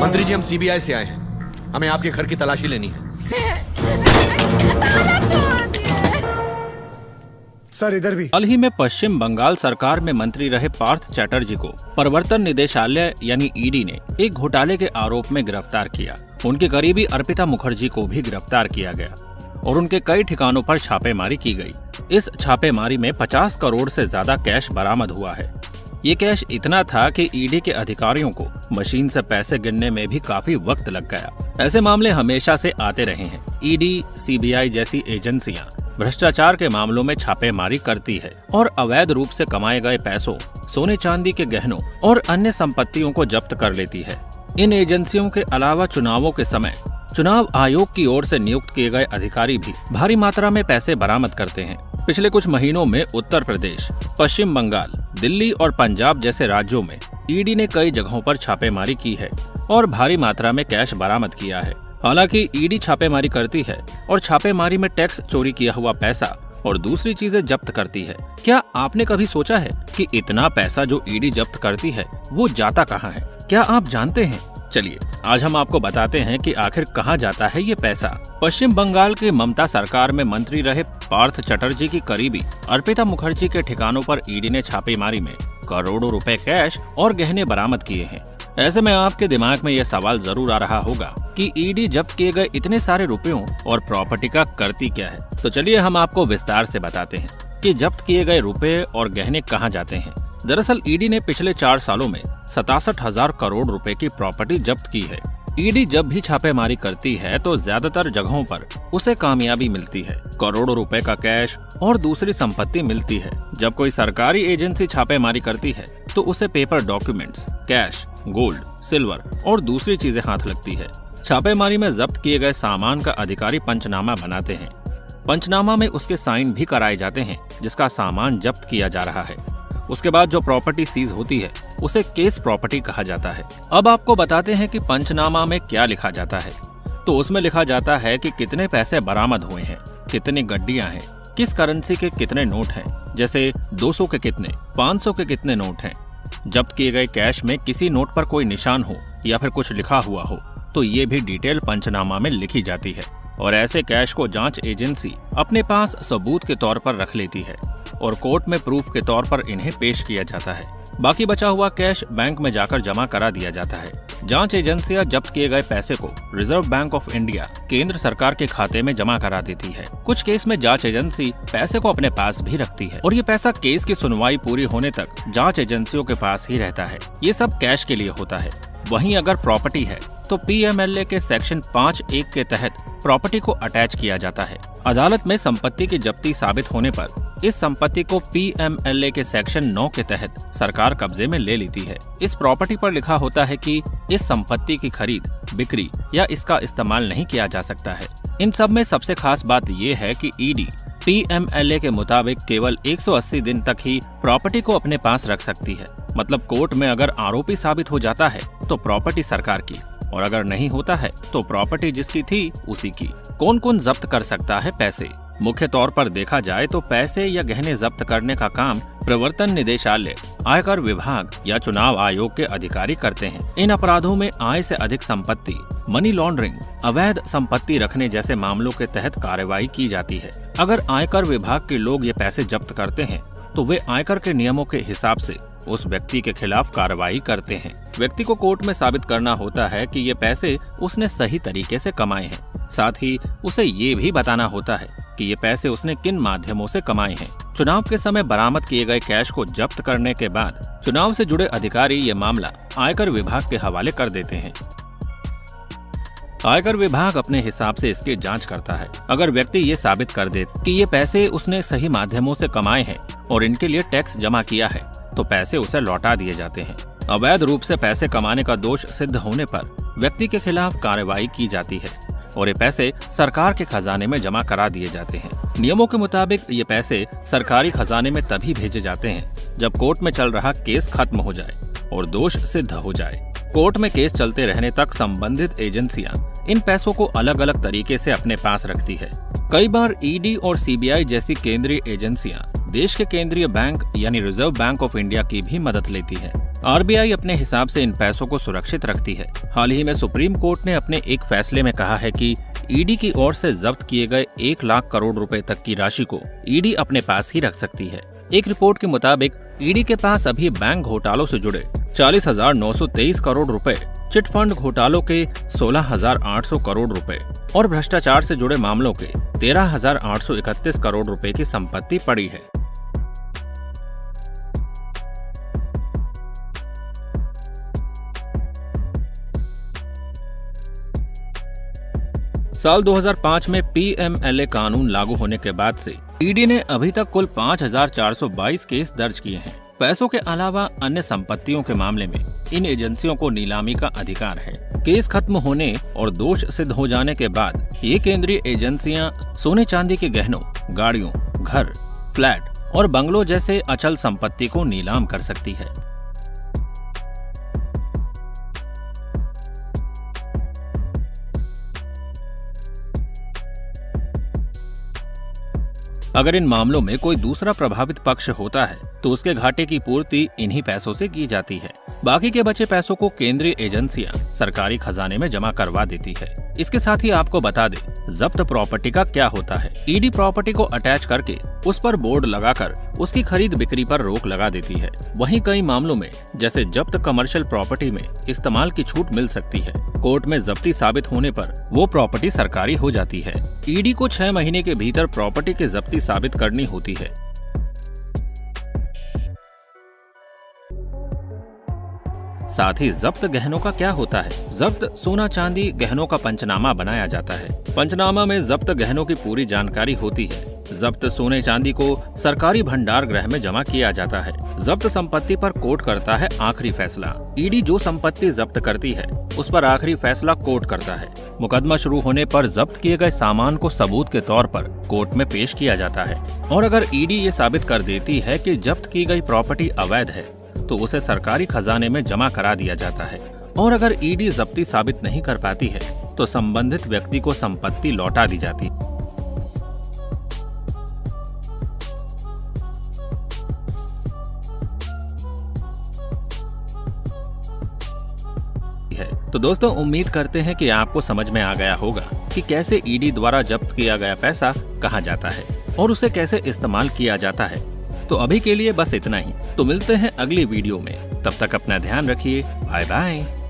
मंत्री जी, हम सीबीआई से आए हैं, हमें आपके घर की तलाशी लेनी है। सर इधर भी। हाल ही में पश्चिम बंगाल सरकार में मंत्री रहे पार्थ चैटर्जी को प्रवर्तन निदेशालय यानी ईडी ने एक घोटाले के आरोप में गिरफ्तार किया। उनके करीबी अर्पिता मुखर्जी को भी गिरफ्तार किया गया और उनके कई ठिकानों पर छापेमारी की गई। इस छापेमारी में 50 करोड़ से ज्यादा कैश बरामद हुआ है। ये कैश इतना था कि ईडी के अधिकारियों को मशीन से पैसे गिनने में भी काफी वक्त लग गया। ऐसे मामले हमेशा से आते रहे हैं। ईडी, सीबीआई जैसी एजेंसियां भ्रष्टाचार के मामलों में छापेमारी करती है और अवैध रूप से कमाए गए पैसों, सोने चांदी के गहनों और अन्य संपत्तियों को जब्त कर लेती है। इन एजेंसियों के अलावा चुनावों के समय चुनाव आयोग की ओर से नियुक्त किए गए अधिकारी भी भारी मात्रा में पैसे बरामद करते हैं। पिछले कुछ महीनों में उत्तर प्रदेश, पश्चिम बंगाल, दिल्ली और पंजाब जैसे राज्यों में ईडी ने कई जगहों पर छापेमारी की है और भारी मात्रा में कैश बरामद किया है। हालांकि ईडी छापेमारी करती है और छापेमारी में टैक्स, चोरी किया हुआ पैसा और दूसरी चीजें जब्त करती है। क्या आपने कभी सोचा है कि इतना पैसा जो ईडी जब्त करती है वो जाता कहाँ है? क्या आप जानते हैं? चलिए आज हम आपको बताते हैं कि आखिर कहाँ जाता है ये पैसा। पश्चिम बंगाल के ममता सरकार में मंत्री रहे पार्थ चटर्जी की करीबी अर्पिता मुखर्जी के ठिकानों पर ईडी ने छापेमारी में करोड़ों रुपए कैश और गहने बरामद किए हैं। ऐसे में आपके दिमाग में यह सवाल जरूर आ रहा होगा कि ईडी जब्त किए गए इतने सारे रुपयों और प्रॉपर्टी का करती क्या है। तो चलिए हम आपको विस्तार से बताते हैं कि जब्त किए गए रुपए और गहने कहाँ जाते हैं। दरअसल ईडी ने पिछले 4 सालों में 67,000 करोड़ रुपए की प्रॉपर्टी जब्त की है। ईडी जब भी छापेमारी करती है तो ज्यादातर जगहों पर उसे कामयाबी मिलती है। करोड़ों रुपए का कैश और दूसरी संपत्ति मिलती है। जब कोई सरकारी एजेंसी छापेमारी करती है तो उसे paper documents, cash, gold, silver और दूसरी चीजें हाथ लगती है। छापेमारी में जब्त किए गए सामान का अधिकारी पंचनामा बनाते हैं। पंचनामा में उसके साइन भी कराए जाते हैं जिसका सामान जब्त किया जा रहा है। उसके बाद जो प्रॉपर्टी सीज होती है उसे केस प्रॉपर्टी कहा जाता है। अब आपको बताते हैं कि पंचनामा में क्या लिखा जाता है। तो उसमें लिखा जाता है कि कितने पैसे बरामद हुए हैं, कितनी गड्डियां हैं, किस करेंसी के कितने नोट हैं, जैसे 200 के कितने, 500 के कितने नोट हैं। जब्त किए गए कैश में किसी नोट पर कोई निशान हो या फिर कुछ लिखा हुआ हो तो ये भी डिटेल पंचनामा में लिखी जाती है। और ऐसे कैश को जांच एजेंसी अपने पास सबूत के तौर पर रख लेती है और कोर्ट में प्रूफ के तौर पर इन्हें पेश किया जाता है। बाकी बचा हुआ कैश बैंक में जाकर जमा करा दिया जाता है। जांच एजेंसियां जब्त किए गए पैसे को रिजर्व बैंक ऑफ इंडिया केंद्र सरकार के खाते में जमा करा देती है। कुछ केस में जांच एजेंसी पैसे को अपने पास भी रखती है और ये पैसा केस की सुनवाई पूरी होने तक जांच एजेंसियों के पास ही रहता है। ये सब कैश के लिए होता है। वहीं अगर प्रॉपर्टी है तो पीएमएलए के सेक्शन 5(1) के तहत प्रॉपर्टी को अटैच किया जाता है। अदालत में संपत्ति की जब्ती साबित होने पर इस संपत्ति को पीएमएलए के सेक्शन 9 के तहत सरकार कब्जे में ले लेती है। इस प्रॉपर्टी पर लिखा होता है कि इस संपत्ति की खरीद, बिक्री या इसका इस्तेमाल नहीं किया जा सकता है। इन सब में सबसे खास बात ये है कि ईडी पीएमएलए के मुताबिक केवल 180 दिन तक ही प्रॉपर्टी को अपने पास रख सकती है। मतलब कोर्ट में अगर आरोपी साबित हो जाता है तो प्रॉपर्टी सरकार की, और अगर नहीं होता है तो प्रॉपर्टी जिसकी थी उसी की। कौन कौन जब्त कर सकता है पैसे? मुख्य तौर पर देखा जाए तो पैसे या गहने जब्त करने का काम प्रवर्तन निदेशालय, आयकर विभाग या चुनाव आयोग के अधिकारी करते हैं। इन अपराधों में आय से अधिक संपत्ति, मनी लॉन्ड्रिंग, अवैध संपत्ति रखने जैसे मामलों के तहत कार्रवाई की जाती है। अगर आयकर विभाग के लोग ये पैसे जब्त करते हैं तो वे आयकर के नियमों के हिसाब से उस व्यक्ति के खिलाफ कार्रवाई करते हैं। व्यक्ति को कोर्ट में साबित करना होता है कि ये पैसे उसने सही तरीके से कमाए हैं। साथ ही उसे ये भी बताना होता है कि ये पैसे उसने किन माध्यमों से कमाए हैं। चुनाव के समय बरामद किए गए कैश को जब्त करने के बाद चुनाव से जुड़े अधिकारी ये मामला आयकर विभाग के हवाले कर देते हैं। आयकर विभाग अपने हिसाब से इसकी जांच करता है। अगर व्यक्ति ये साबित कर दे कि ये पैसे उसने सही माध्यमों से कमाए हैं और इनके लिए टैक्स जमा किया है तो पैसे उसे लौटा दिए जाते हैं। अवैध रूप से पैसे कमाने का दोष सिद्ध होने पर व्यक्ति के खिलाफ कार्रवाई की जाती है और ये पैसे सरकार के खजाने में जमा करा दिए जाते हैं। नियमों के मुताबिक ये पैसे सरकारी खजाने में तभी भेजे जाते हैं जब कोर्ट में चल रहा केस खत्म हो जाए और दोष सिद्ध हो जाए। कोर्ट में केस चलते रहने तक संबंधित एजेंसियां इन पैसों को अलग अलग तरीके से अपने पास रखती है। कई बार ईडी और सीबीआई जैसी केंद्रीय एजेंसियां देश के केंद्रीय बैंक यानी रिजर्व बैंक ऑफ इंडिया की भी मदद लेती है। आरबीआई अपने हिसाब से इन पैसों को सुरक्षित रखती है। हाल ही में सुप्रीम कोर्ट ने अपने एक फैसले में कहा है कि ईडी की ओर से जब्त किए गए 1 लाख करोड़ रुपए तक की राशि को ईडी अपने पास ही रख सकती है। एक रिपोर्ट के मुताबिक ईडी के पास अभी बैंक घोटालों से जुड़े 40,923 करोड़ रुपए, चिट फंड घोटालों के 16,800 करोड़ रुपए और भ्रष्टाचार से जुड़े मामलों के 13,831 करोड़ रुपए की संपत्ति पड़ी है। साल 2005 में पीएमएलए कानून लागू होने के बाद से ईडी ने अभी तक कुल 5,422 केस दर्ज किए हैं। पैसों के अलावा अन्य संपत्तियों के मामले में इन एजेंसियों को नीलामी का अधिकार है। केस खत्म होने और दोष सिद्ध हो जाने के बाद ये केंद्रीय एजेंसियां सोने चांदी के गहनों, गाड़ियों, घर, फ्लैट और बंगलों जैसे अचल संपत्ति को नीलाम कर सकती है। अगर इन मामलों में कोई दूसरा प्रभावित पक्ष होता है तो उसके घाटे की पूर्ति इन्हीं पैसों से की जाती है। बाकी के बचे पैसों को केंद्रीय एजेंसियां सरकारी खजाने में जमा करवा देती है। इसके साथ ही आपको बता दें, जब्त प्रॉपर्टी का क्या होता है। ईडी प्रॉपर्टी को अटैच करके उस पर बोर्ड लगाकर उसकी खरीद बिक्री पर रोक लगा देती है। वहीं कई मामलों में जैसे जब्त कमर्शियल प्रॉपर्टी में इस्तेमाल की छूट मिल सकती है। कोर्ट में जब्ती साबित होने पर वो प्रॉपर्टी सरकारी हो जाती है। ईडी को 6 महीने के भीतर प्रॉपर्टी की जब्ती साबित करनी होती है। साथ ही जब्त गहनों का क्या होता है। जब्त सोना चांदी गहनों का पंचनामा बनाया जाता है। पंचनामा में जब्त गहनों की पूरी जानकारी होती है। जब्त सोने चांदी को सरकारी भंडार गृह में जमा किया जाता है। जब्त संपत्ति पर कोर्ट करता है आखिरी फैसला। ईडी जो संपत्ति जब्त करती है उस पर आखिरी फैसला कोर्ट करता है। मुकदमा शुरू होने पर जब्त किए गए सामान को सबूत के तौर पर कोर्ट में पेश किया जाता है और अगर ईडी ये साबित कर देती है कि जब्त की गई प्रॉपर्टी अवैध है तो उसे सरकारी खजाने में जमा करा दिया जाता है और अगर ईडी जब्ती साबित नहीं कर पाती है तो संबंधित व्यक्ति को संपत्ति लौटा दी जाती है। तो दोस्तों, उम्मीद करते हैं कि आपको समझ में आ गया होगा कि कैसे ईडी द्वारा जब्त किया गया पैसा कहाँ जाता है और उसे कैसे इस्तेमाल किया जाता है। तो अभी के लिए बस इतना ही। तो मिलते हैं अगली वीडियो में। तब तक अपना ध्यान रखिए। Bye bye.